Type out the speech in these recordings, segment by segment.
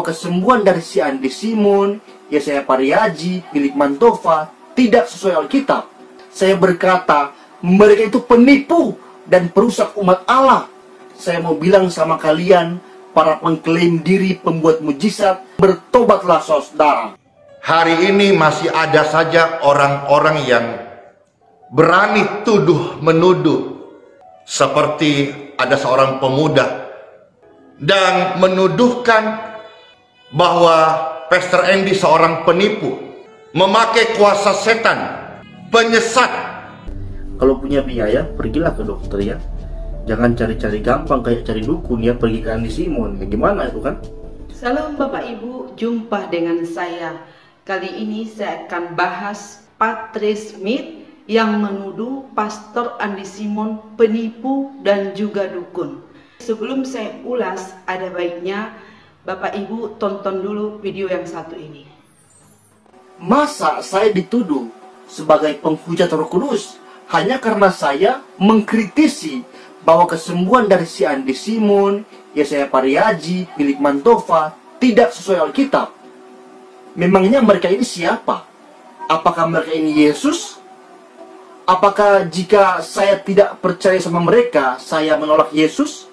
Kesembuhan dari si Andi Simon, Yesaya Pariaji, Philip Mantova tidak sesuai Alkitab. Saya berkata, mereka itu penipu dan perusak umat Allah. Saya mau bilang sama kalian, para pengklaim diri pembuat mujizat, bertobatlah saudara. Hari ini masih ada saja orang-orang yang berani tuduh menuduh, seperti ada seorang pemuda dan menuduhkan bahwa Pastor Andy seorang penipu, memakai kuasa setan, penyesat. Kalau punya biaya, pergilah ke dokter ya. Jangan cari-cari gampang kayak cari dukun ya, pergi ke Andi Simon. Ya, gimana itu kan? Salam Bapak Ibu, jumpa dengan saya. Kali ini saya akan bahas Patrice Smith yang menuduh Pastor Andi Simon penipu dan juga dukun. Sebelum saya ulas, ada baiknya Bapak Ibu tonton dulu video yang satu ini. Masa saya dituduh sebagai penghujat Roh Kudus hanya karena saya mengkritisi bahwa kesembuhan dari si Andi Simon, Yesaya Pariaji, Philip Mantova tidak sesuai Alkitab? Memangnya mereka ini siapa? Apakah mereka ini Yesus? Apakah jika saya tidak percaya sama mereka, saya menolak Yesus?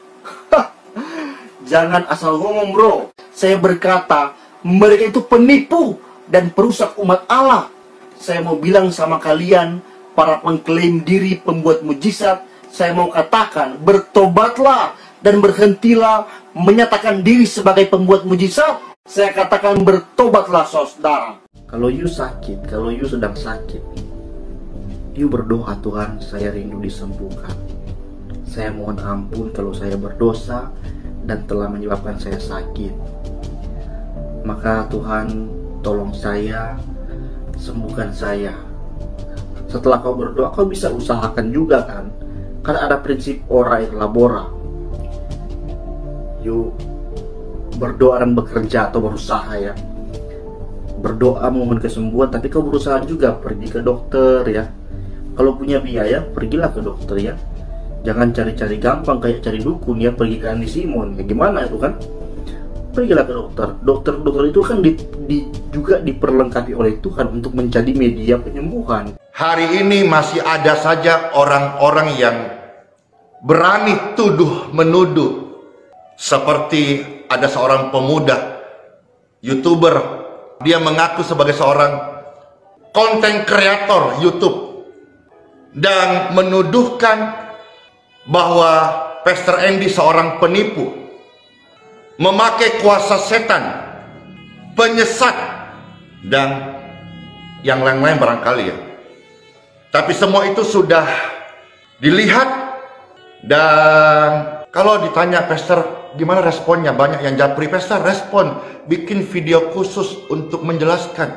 Jangan asal ngomong bro. Saya berkata, mereka itu penipu dan perusak umat Allah. Saya mau bilang sama kalian, para pengklaim diri pembuat mujizat, saya mau katakan, bertobatlah dan berhentilah menyatakan diri sebagai pembuat mujizat. Saya katakan, bertobatlah saudara. Kalau you sakit, kalau you sedang sakit, you berdoa, Tuhan, saya rindu disembuhkan. Saya mohon ampun kalau saya berdosa dan telah menyebabkan saya sakit. Maka Tuhan, tolong saya, sembuhkan saya. Setelah kau berdoa, kau bisa usahakan juga kan? Karena ada prinsip ora et labora. You berdoa dan bekerja atau berusaha ya. Berdoa mohon kesembuhan, tapi kau berusaha juga pergi ke dokter ya. Kalau punya biaya, pergilah ke dokter ya. Jangan cari-cari gampang kayak cari dukun ya, pergi ke Andi Simon. Ya, gimana itu kan? Pergilah ke dokter. Dokter itu kan juga diperlengkapi oleh Tuhan untuk menjadi media penyembuhan. Hari ini masih ada saja orang-orang yang berani tuduh menuduh, seperti ada seorang pemuda YouTuber. Dia mengaku sebagai seorang konten kreator YouTube dan menuduhkan bahwa Pastor Andy seorang penipu, memakai kuasa setan, penyesat, dan yang lain-lain barangkali ya. Tapi semua itu sudah dilihat, dan kalau ditanya Pastor gimana responnya, banyak yang japri. Pastor respon, bikin video khusus untuk menjelaskan.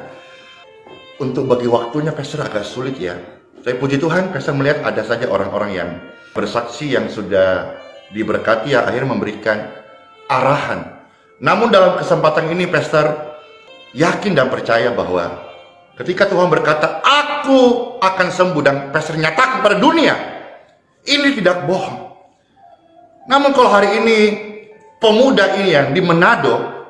Untuk bagi waktunya Pastor agak sulit ya. Saya puji Tuhan, Pastor melihat ada saja orang-orang yang bersaksi yang sudah diberkati ya, akhirnya memberikan arahan. Namun dalam kesempatan ini Pastor yakin dan percaya bahwa ketika Tuhan berkata, aku akan sembuh, dan Pastor nyatakan kepada dunia, ini tidak bohong. Namun kalau hari ini pemuda ini yang di Manado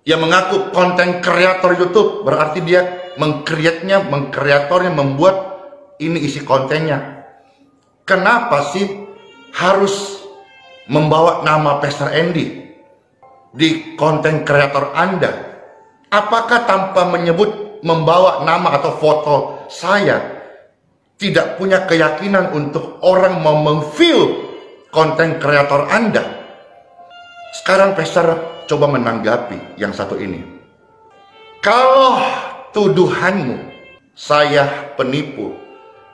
yang mengaku konten kreator YouTube, berarti dia mengkreatornya, membuat ini isi kontennya. Kenapa sih harus membawa nama Pastor Andy di konten kreator Anda? Apakah tanpa menyebut, membawa nama atau foto saya, tidak punya keyakinan untuk orang mau memview konten kreator Anda? Sekarang Pastor coba menanggapi yang satu ini. Kalau tuduhanmu, saya penipu,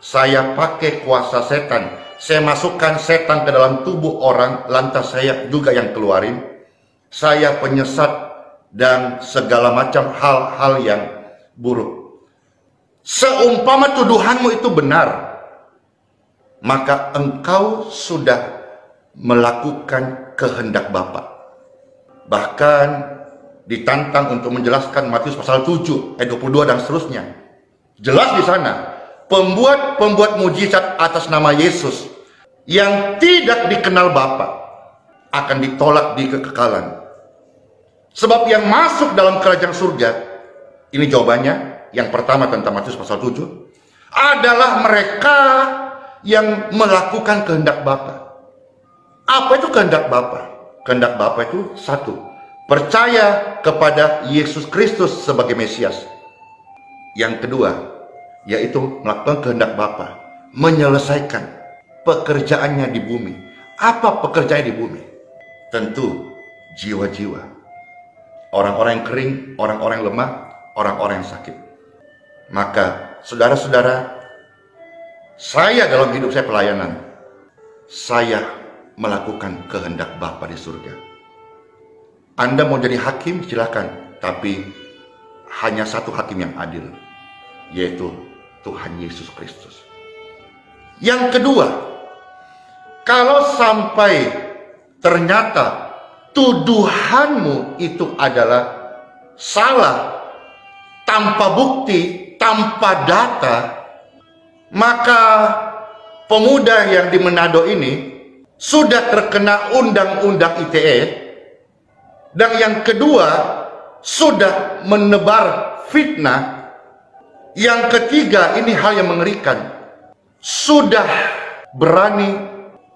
saya pakai kuasa setan, saya masukkan setan ke dalam tubuh orang, lantas saya juga yang keluarin, saya penyesat, dan segala macam hal-hal yang buruk. Seumpama tuduhanmu itu benar, maka engkau sudah melakukan kehendak Bapa. Bahkan ditantang untuk menjelaskan Matius pasal 7 ayat 22 dan seterusnya. Jelas di sana, pembuat mujizat atas nama Yesus yang tidak dikenal Bapa akan ditolak di kekekalan. Sebab yang masuk dalam kerajaan surga, ini jawabannya, yang pertama tentang Matius pasal 7, adalah mereka yang melakukan kehendak Bapa. Apa itu kehendak Bapa? Kehendak Bapa itu satu, percaya kepada Yesus Kristus sebagai Mesias. Yang kedua, yaitu melakukan kehendak Bapa, menyelesaikan pekerjaannya di bumi. Apa pekerjaannya di bumi? Tentu jiwa-jiwa, orang-orang yang kering, orang-orang yang lemah, orang-orang yang sakit. Maka saudara-saudara, saya dalam hidup saya pelayanan, saya melakukan kehendak Bapa di surga. Anda mau jadi hakim, silakan, tapi hanya satu hakim yang adil, yaitu Tuhan Yesus Kristus. Yang kedua, kalau sampai ternyata tuduhanmu itu adalah salah, tanpa bukti, tanpa data, maka pemuda yang di Manado ini sudah terkena undang-undang ITE, dan yang kedua sudah menebar fitnah. Yang ketiga, ini hal yang mengerikan, sudah berani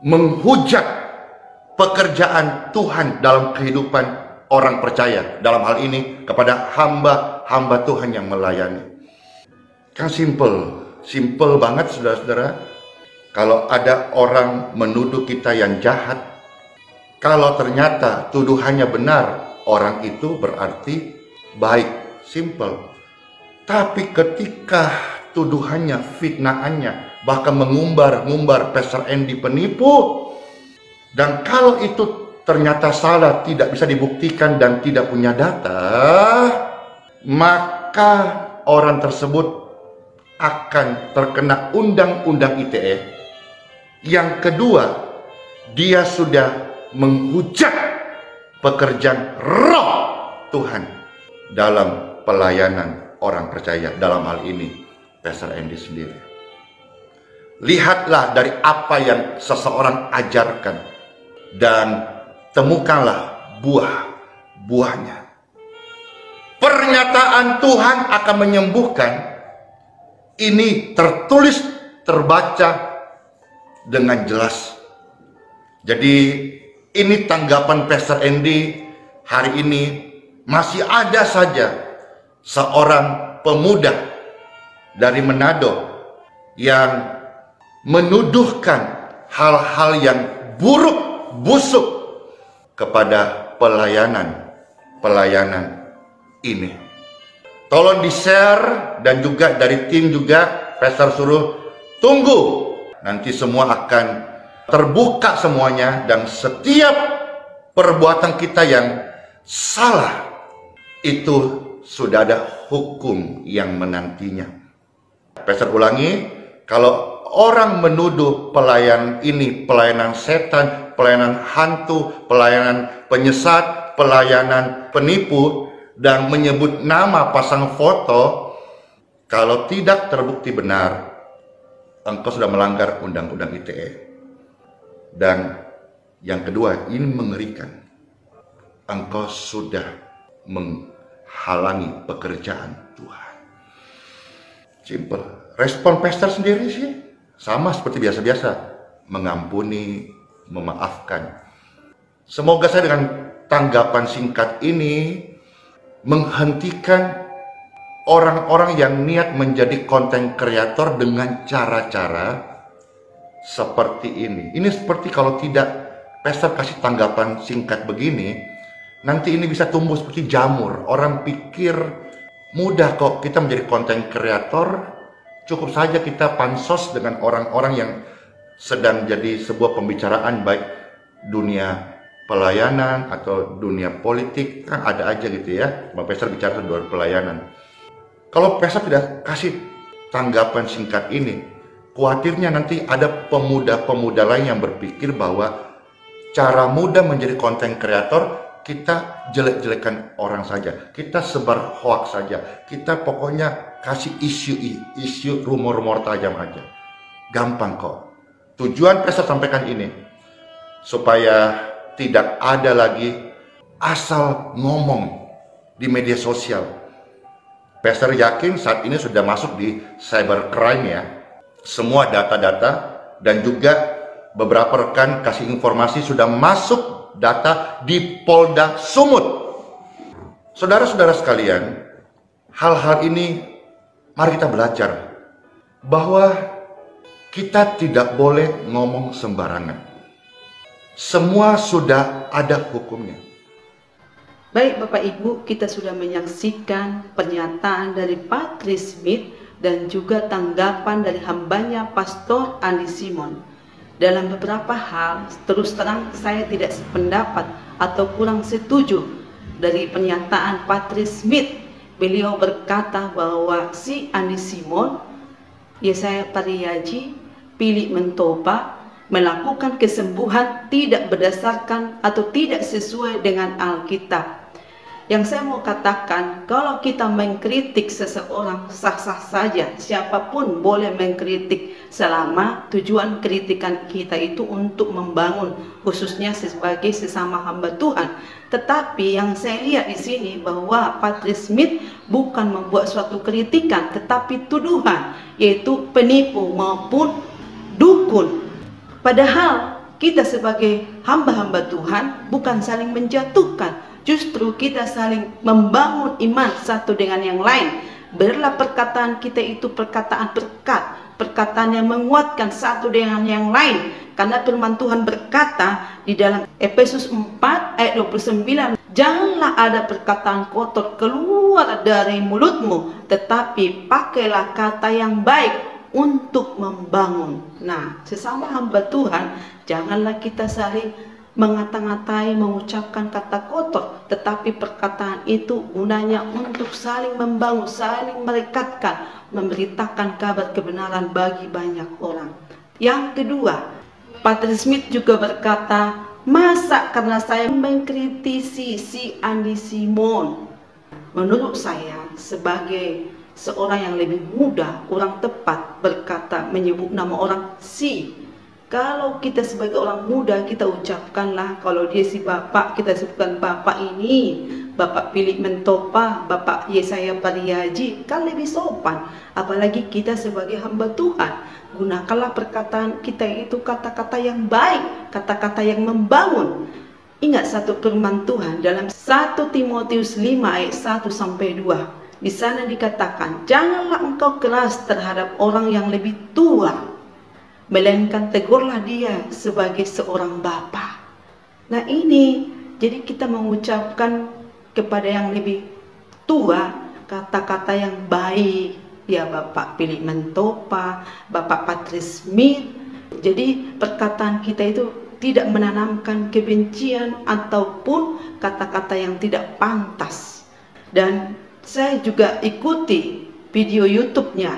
menghujat pekerjaan Tuhan dalam kehidupan orang percaya, dalam hal ini kepada hamba-hamba Tuhan yang melayani. Kan simple banget saudara-saudara. Kalau ada orang menuduh kita yang jahat, kalau ternyata tuduhannya benar, orang itu berarti baik, simple. Tapi ketika tuduhannya, fitnahannya, bahkan mengumbar Pastor Andy penipu, dan kalau itu ternyata salah, tidak bisa dibuktikan dan tidak punya data, maka orang tersebut akan terkena undang-undang ITE. Yang kedua, dia sudah menghujat pekerjaan roh Tuhan dalam pelayanan orang percaya, dalam hal ini Pastor Andy sendiri. Lihatlah dari apa yang seseorang ajarkan dan temukanlah buahnya. Pernyataan Tuhan akan menyembuhkan. Ini tertulis, terbaca dengan jelas. Jadi ini tanggapan Pastor Andy hari ini. Masih ada saja seorang pemuda dari Manado yang menuduhkan hal-hal yang buruk, busuk kepada pelayanan ini. Tolong di-share, dan juga dari tim juga Pastor suruh tunggu. Nanti semua akan terbuka semuanya, dan setiap perbuatan kita yang salah itu sudah ada hukum yang menantinya. Pastor ulangi, kalau orang menuduh pelayan ini pelayanan setan, pelayanan hantu, pelayanan penyesat, pelayanan penipu, dan menyebut nama, pasang foto, kalau tidak terbukti benar, engkau sudah melanggar undang-undang ITE. Dan yang kedua, ini mengerikan, engkau sudah menghalangi pekerjaan Tuhan. Simple. Respon pastor sendiri sih sama seperti biasa-biasa, mengampuni, memaafkan. Semoga saya dengan tanggapan singkat ini menghentikan orang-orang yang niat menjadi konten kreator dengan cara-cara seperti ini. Ini seperti kalau tidak pastor kasih tanggapan singkat begini, nanti ini bisa tumbuh seperti jamur. Orang pikir mudah kok kita menjadi konten kreator, cukup saja kita pansos dengan orang-orang yang sedang jadi sebuah pembicaraan, baik dunia pelayanan atau dunia politik, kan ada aja gitu ya. Bang Pastor bicara tentang pelayanan. Kalau Pastor tidak kasih tanggapan singkat ini, khawatirnya nanti ada pemuda-pemuda lain yang berpikir bahwa cara mudah menjadi konten kreator, kita jelek-jelekan orang saja, kita sebar hoax saja, kita pokoknya kasih isu rumor-rumor tajam aja. Gampang kok. Tujuan Pastor sampaikan ini supaya tidak ada lagi asal ngomong di media sosial. Pastor yakin saat ini sudah masuk di cybercrime ya. Semua data-data dan juga beberapa rekan kasih informasi sudah masuk data di Polda Sumut. Saudara-saudara sekalian, hal-hal ini mari kita belajar bahwa kita tidak boleh ngomong sembarangan. Semua sudah ada hukumnya. Baik Bapak Ibu, kita sudah menyaksikan pernyataan dari Patrice Smith dan juga tanggapan dari hambanya Pastor Andi Simon. Dalam beberapa hal, terus terang saya tidak sependapat atau kurang setuju dari pernyataan Patrice Smith. Beliau berkata bahwa si Andi Simon, Yesaya Pariyaji, Philip Mentopa melakukan kesembuhan tidak berdasarkan atau tidak sesuai dengan Alkitab. Yang saya mau katakan, kalau kita mengkritik seseorang sah-sah saja, siapapun boleh mengkritik selama tujuan kritikan kita itu untuk membangun, khususnya sebagai sesama hamba Tuhan. Tetapi yang saya lihat di sini bahwa Patrice Smith bukan membuat suatu kritikan, tetapi tuduhan, yaitu penipu maupun dukun. Padahal kita sebagai hamba-hamba Tuhan bukan saling menjatuhkan, justru kita saling membangun iman satu dengan yang lain. Biarlah perkataan kita itu perkataan berkat, perkataan yang menguatkan satu dengan yang lain. Karena firman Tuhan berkata di dalam Efesus 4 ayat 29, janganlah ada perkataan kotor keluar dari mulutmu, tetapi pakailah kata yang baik untuk membangun. Nah, sesama hamba Tuhan, janganlah kita saling mengata-ngatai, mengucapkan kata kotor, tetapi perkataan itu gunanya untuk saling membangun, saling merekatkan, memberitakan kabar kebenaran bagi banyak orang. Yang kedua, Patrice Smith juga berkata, masa karena saya mengkritisi si Andi Simon? Menurut saya, sebagai seorang yang lebih muda, kurang tepat berkata menyebut nama orang si. Kalau kita sebagai orang muda, kita ucapkanlah, kalau dia si bapak, kita sebutkan bapak ini, Bapak Philip Mentopa, Bapak Yesaya Pariyaji, kan lebih sopan. Apalagi kita sebagai hamba Tuhan, gunakanlah perkataan kita itu kata-kata yang baik, kata-kata yang membangun. Ingat satu firman Tuhan dalam 1 Timotius 5 ayat 1-2. Di sana dikatakan, janganlah engkau keras terhadap orang yang lebih tua, melainkan tegurlah dia sebagai seorang bapa. Nah ini, jadi kita mengucapkan kepada yang lebih tua kata-kata yang baik. Ya Bapak Philip Mentopa, Bapak Patrice Smith. Jadi perkataan kita itu tidak menanamkan kebencian ataupun kata-kata yang tidak pantas. Dan saya juga ikuti video YouTube-nya.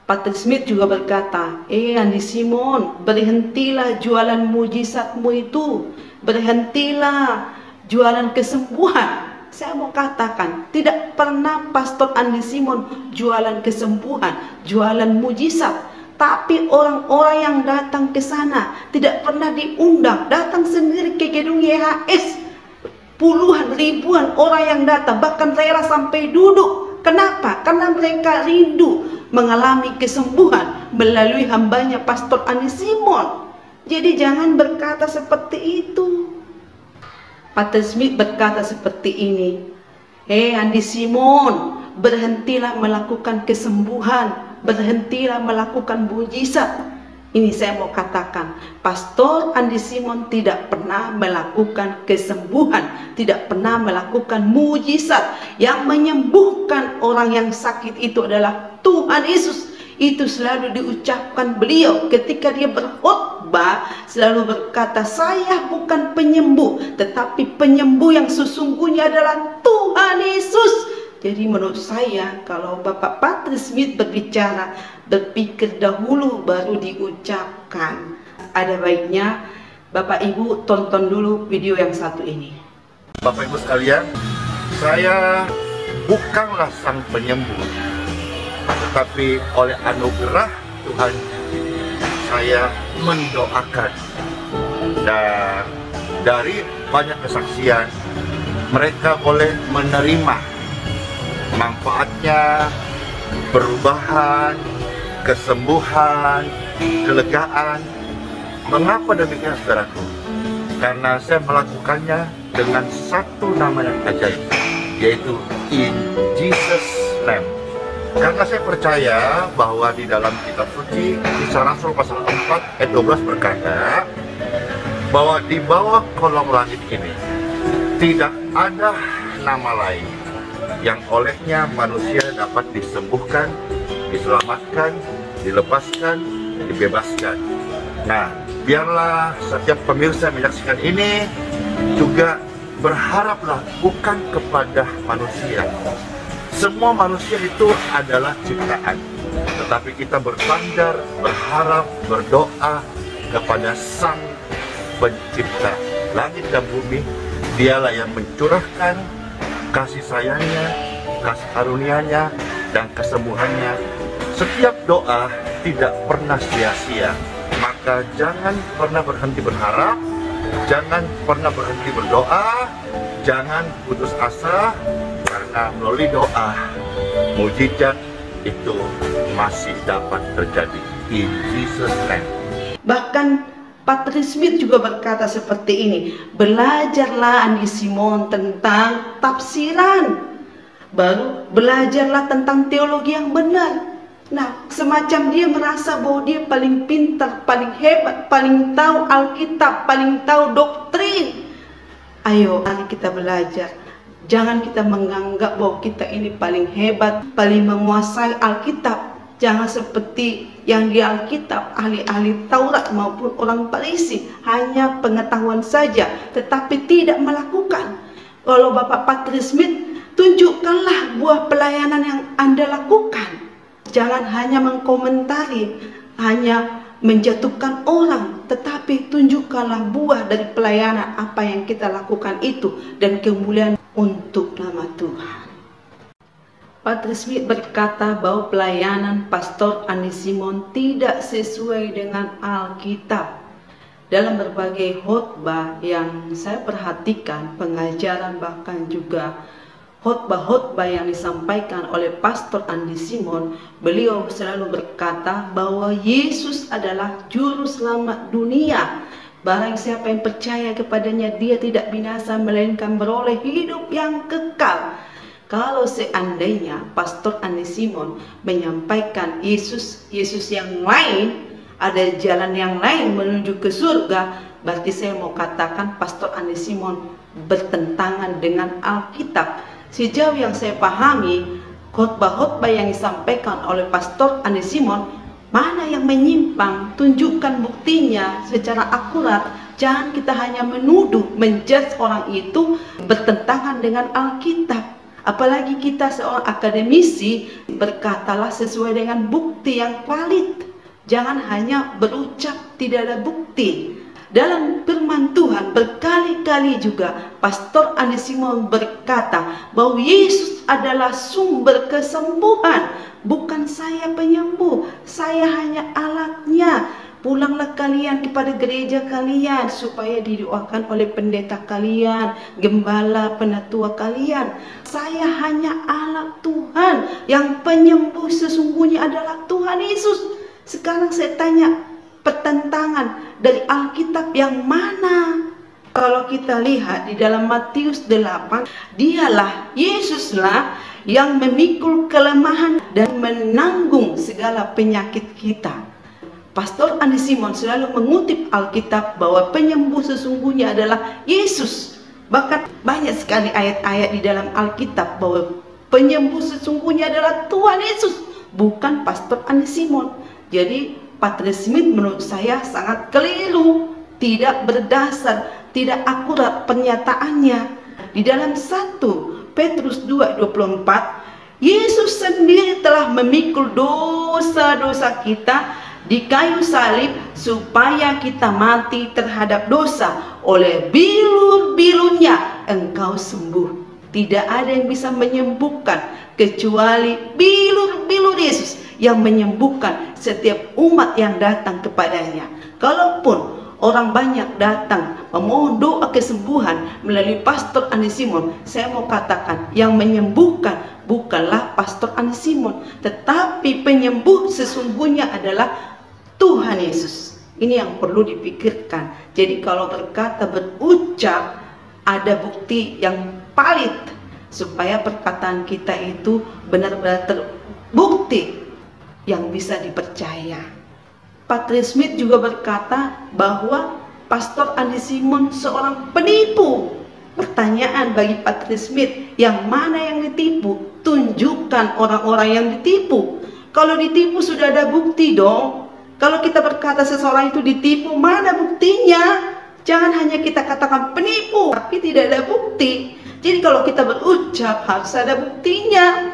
Patrice Smith juga berkata, Andi Simon, berhentilah jualan mujizatmu itu, berhentilah jualan kesembuhan. Saya mau katakan, tidak pernah Pastor Andi Simon jualan kesembuhan, jualan mujizat. Tapi orang-orang yang datang ke sana tidak pernah diundang, datang sendiri ke gedung YHS. Puluhan, ribuan orang yang datang, bahkan rela sampai duduk. Kenapa? Karena mereka rindu mengalami kesembuhan melalui hambanya Pastor Andi Simon. Jadi jangan berkata seperti itu. Patrice Smith berkata seperti ini, Andi Simon, berhentilah melakukan kesembuhan, berhentilah melakukan mujizat. Ini saya mau katakan, Pastor Andi Simon tidak pernah melakukan kesembuhan, tidak pernah melakukan mujizat. Yang menyembuhkan orang yang sakit itu adalah Tuhan Yesus. Itu selalu diucapkan beliau ketika dia berkhotbah, selalu berkata, saya bukan penyembuh, tetapi penyembuh yang sesungguhnya adalah Tuhan Yesus. Jadi menurut saya, kalau Bapak Patrice Smith berbicara, berpikir dahulu baru diucapkan. Ada baiknya Bapak Ibu tonton dulu video yang satu ini. Bapak Ibu sekalian, saya bukanlah sang penyembuh, tetapi oleh anugerah Tuhan saya mendoakan dan dari banyak kesaksian, mereka boleh menerima manfaatnya, perubahan, kesembuhan, kelegaan. Mengapa demikian, saudaraku? Karena saya melakukannya dengan satu nama yang ajaib, yaitu in Jesus name. Karena saya percaya bahwa di dalam kitab suci, Kisah Rasul pasal 4 ayat 12 berkata bahwa di bawah kolong langit ini tidak ada nama lain yang olehnya manusia dapat disembuhkan, diselamatkan, dilepaskan, dibebaskan. Nah, biarlah setiap pemirsa yang menyaksikan ini juga berharaplah bukan kepada manusia. Semua manusia itu adalah ciptaan, tetapi kita bersandar, berharap, berdoa kepada Sang Pencipta langit dan bumi. Dialah yang mencurahkan kasih sayangnya, kasih karunia-Nya, dan kesembuhannya. Setiap doa tidak pernah sia-sia. Maka jangan pernah berhenti berharap, jangan pernah berhenti berdoa, jangan putus asa, karena melalui doa, mujizat itu masih dapat terjadi. In Jesus name. Bahkan Patrick Smith juga berkata seperti ini, belajarlah Andi Simon tentang tafsiran, baru belajarlah tentang teologi yang benar. Nah, semacam dia merasa bahwa dia paling pintar, paling hebat, paling tahu Alkitab, paling tahu doktrin. Ayo, mari kita belajar. Jangan kita menganggap bahwa kita ini paling hebat, paling menguasai Alkitab. Jangan seperti yang di Alkitab, ahli-ahli Taurat maupun orang Farisi, hanya pengetahuan saja, tetapi tidak melakukan. Kalau Bapak Patrick Smith, tunjukkanlah buah pelayanan yang Anda lakukan. Jangan hanya mengkomentari, hanya menjatuhkan orang, tetapi tunjukkanlah buah dari pelayanan apa yang kita lakukan itu, dan kemuliaan untuk nama Tuhan. Patrick Smith berkata bahwa pelayanan Pastor Andi Simon tidak sesuai dengan Alkitab. Dalam berbagai khotbah yang saya perhatikan, pengajaran bahkan juga khotbah-khotbah yang disampaikan oleh Pastor Andi Simon, beliau selalu berkata bahwa Yesus adalah juru selamat dunia. Barang siapa yang percaya kepadanya, dia tidak binasa melainkan beroleh hidup yang kekal. Kalau seandainya Pastor Andi Simon menyampaikan Yesus yang lain, ada jalan yang lain menuju ke surga, berarti saya mau katakan Pastor Andi Simon bertentangan dengan Alkitab. Sejauh yang saya pahami, khotbah-khotbah yang disampaikan oleh Pastor Andi Simon, mana yang menyimpang, tunjukkan buktinya secara akurat. Jangan kita hanya menuduh, menjudge orang itu bertentangan dengan Alkitab. Apalagi kita seorang akademisi, berkatalah sesuai dengan bukti yang valid. Jangan hanya berucap tidak ada bukti. Dalam firman Tuhan berkali-kali juga Pastor Andi Simon berkata bahwa Yesus adalah sumber kesembuhan. Bukan saya penyembuh, saya hanya alatnya. Pulanglah kalian kepada gereja kalian supaya didoakan oleh pendeta kalian, gembala, penatua kalian. Saya hanya alat Tuhan, yang penyembuh sesungguhnya adalah Tuhan Yesus. Sekarang saya tanya, pertentangan dari Alkitab yang mana? Kalau kita lihat di dalam Matius 8, dialah Yesuslah yang memikul kelemahan dan menanggung segala penyakit kita. Pastor Andi Simon selalu mengutip Alkitab bahwa penyembuh sesungguhnya adalah Yesus. Bahkan banyak sekali ayat-ayat di dalam Alkitab bahwa penyembuh sesungguhnya adalah Tuhan Yesus, bukan Pastor Andi Simon. Jadi Patrick Smith menurut saya sangat keliru, tidak berdasar, tidak akurat pernyataannya. Di dalam 1 Petrus 2:24, Yesus sendiri telah memikul dosa-dosa kita di kayu salib supaya kita mati terhadap dosa. Oleh bilur-bilurnya engkau sembuh. Tidak ada yang bisa menyembuhkan kecuali bilur-bilur Yesus yang menyembuhkan setiap umat yang datang kepadanya. Kalaupun orang banyak datang memohon doa kesembuhan melalui Pastor Andi Simon, saya mau katakan yang menyembuhkan bukanlah Pastor Andi Simon, tetapi penyembuh sesungguhnya adalah Tuhan Yesus. Ini yang perlu dipikirkan. Jadi kalau berkata berucap, ada bukti yang valid supaya perkataan kita itu benar-benar terbukti yang bisa dipercaya. Patrice Smith juga berkata bahwa Pastor Andi Simon seorang penipu. Pertanyaan bagi Patrice Smith, yang mana yang ditipu? Tunjukkan orang-orang yang ditipu. Kalau ditipu sudah ada bukti dong. Kalau kita berkata seseorang itu ditipu, mana buktinya? Jangan hanya kita katakan penipu, tapi tidak ada bukti. Jadi kalau kita berucap harus ada buktinya.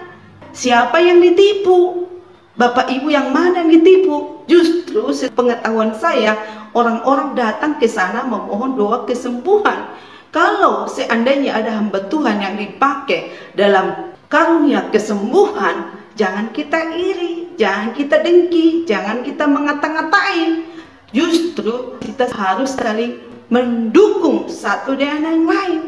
Siapa yang ditipu? Bapak Ibu, yang mana yang ditipu? Justru sepengetahuan saya, orang-orang datang ke sana memohon doa kesembuhan. Kalau seandainya ada hamba Tuhan yang dipakai dalam karunia kesembuhan, jangan kita iri, jangan kita dengki, jangan kita mengata-ngatain. Justru kita harus saling mendukung satu dengan yang lain.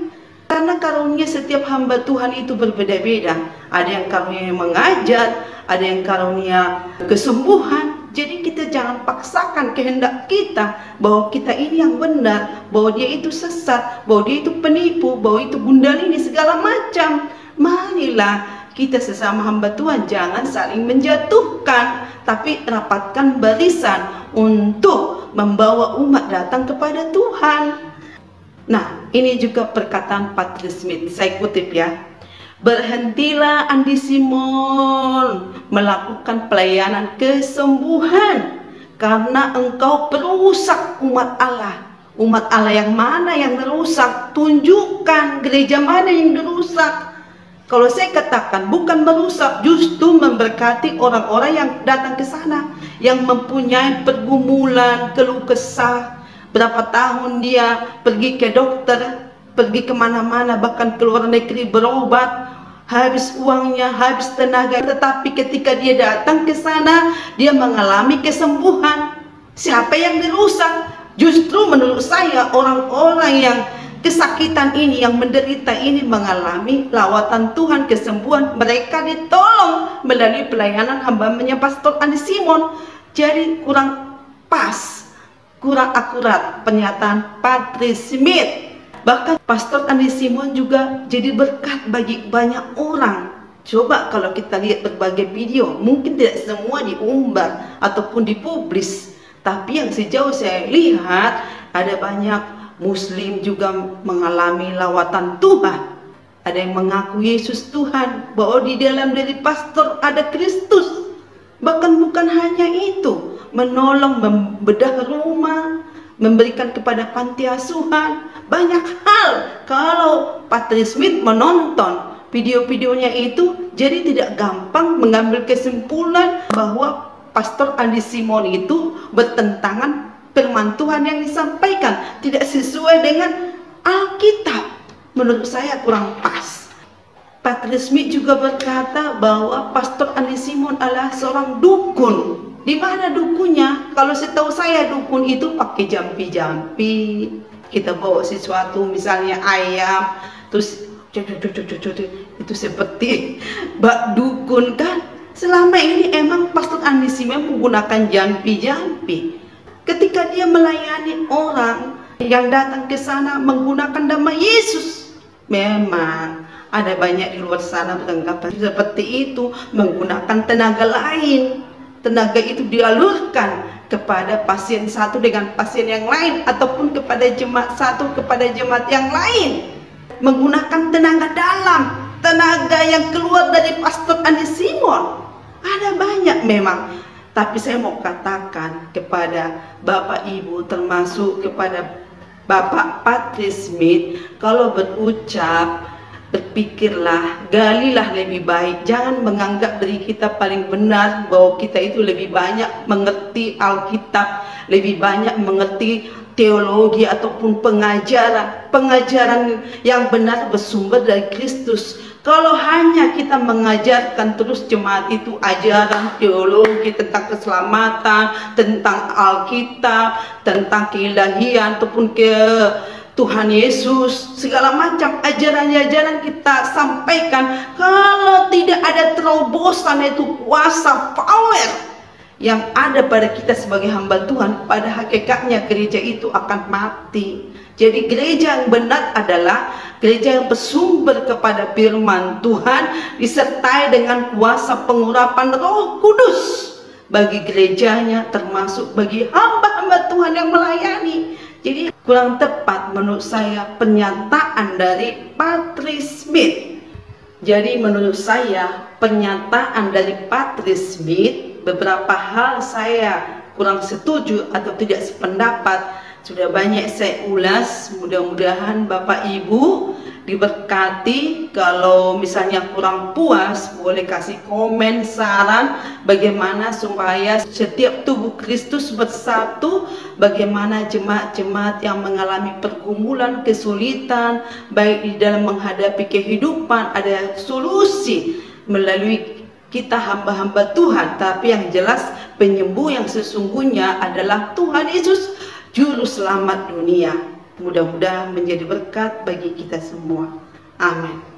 Karena karunia setiap hamba Tuhan itu berbeda-beda. Ada yang karunia mengajar, ada yang karunia kesembuhan. Jadi kita jangan paksakan kehendak kita bahwa kita ini yang benar, bahwa dia itu sesat, bahwa dia itu penipu, bahwa itu gundalini segala macam. Marilah kita sesama hamba Tuhan jangan saling menjatuhkan, tapi rapatkan barisan untuk membawa umat datang kepada Tuhan. Nah, ini juga perkataan Patrice Smith, saya kutip ya. Berhentilah Andi Simon melakukan pelayanan kesembuhan karena engkau perusak umat Allah. Umat Allah yang mana yang merusak? Tunjukkan gereja mana yang dirusak. Kalau saya katakan bukan merusak, justru memberkati orang-orang yang datang ke sana, yang mempunyai pergumulan, keluh kesah. Berapa tahun dia pergi ke dokter, pergi kemana-mana, bahkan ke luar negeri berobat, habis uangnya, habis tenaga. Tetapi ketika dia datang ke sana, dia mengalami kesembuhan. Siapa yang dirusak? Justru menurut saya orang-orang yang kesakitan ini, yang menderita ini mengalami lawatan Tuhan, kesembuhan. Mereka ditolong melalui pelayanan hamba-Nya Pastor Andi Simon. Jadi kurang pas, kurang akurat pernyataan Patrice Smith. Bahkan Pastor Andi Simon juga jadi berkat bagi banyak orang. Coba kalau kita lihat berbagai video, mungkin tidak semua diumbar ataupun dipublis, tapi yang sejauh saya lihat ada banyak Muslim juga mengalami lawatan Tuhan. Ada yang mengaku Yesus Tuhan, bahwa di dalam diri pastor ada Kristus. Bahkan bukan hanya itu, menolong membedah rumah, memberikan kepada panti asuhan, banyak hal. Kalau Patrice Smith menonton video-videonya itu, jadi tidak gampang mengambil kesimpulan bahwa Pastor Andi Simon itu bertentangan firman Tuhan yang disampaikan, tidak sesuai dengan Alkitab. Menurut saya kurang pas. Patrice Smith juga berkata bahwa Pastor Andi Simon adalah seorang dukun. Di mana dukunnya? Kalau setahu saya dukun itu pakai jampi-jampi. Kita bawa sesuatu, misalnya ayam, terus itu seperti bak dukun kan? Selama ini emang Pastor Andi Simon menggunakan jampi-jampi. Ketika dia melayani orang yang datang ke sana menggunakan nama Yesus, memang ada banyak di luar sana beranggapan seperti itu, menggunakan tenaga lain. Tenaga itu dialurkan kepada pasien satu dengan pasien yang lain, ataupun kepada jemaat satu kepada jemaat yang lain. Menggunakan tenaga dalam, tenaga yang keluar dari Pastor Andi Simon. Ada banyak memang. Tapi saya mau katakan kepada Bapak Ibu, termasuk kepada Bapak Patrice Smith, kalau berucap, berpikirlah, galilah lebih baik. Jangan menganggap diri kita paling benar, bahwa kita itu lebih banyak mengerti Alkitab, lebih banyak mengerti teologi ataupun pengajaran yang benar bersumber dari Kristus. Kalau hanya kita mengajarkan terus jemaat itu ajaran teologi tentang keselamatan, tentang Alkitab, tentang keilahian ataupun ke Tuhan Yesus, segala macam ajaran-ajaran kita sampaikan, kalau tidak ada terobosan, yaitu kuasa power yang ada pada kita sebagai hamba Tuhan, pada hakikatnya gereja itu akan mati. Jadi gereja yang benar adalah gereja yang bersumber kepada firman Tuhan, disertai dengan kuasa pengurapan Roh Kudus bagi gerejanya, termasuk bagi hamba-hamba Tuhan yang melayani. Jadi kurang tepat menurut saya pernyataan dari Patrice Smith. Jadi menurut saya pernyataan dari Patrice Smith, beberapa hal saya kurang setuju atau tidak sependapat. Sudah banyak saya ulas, mudah-mudahan Bapak Ibu diberkati. Kalau misalnya kurang puas, boleh kasih komen, saran bagaimana supaya setiap tubuh Kristus bersatu, bagaimana jemaat-jemaat yang mengalami pergumulan, kesulitan, baik di dalam menghadapi kehidupan, ada solusi melalui kita hamba-hamba Tuhan. Tapi yang jelas penyembuh yang sesungguhnya adalah Tuhan Yesus, Juru Selamat dunia. Mudah-mudahan menjadi berkat bagi kita semua. Amin.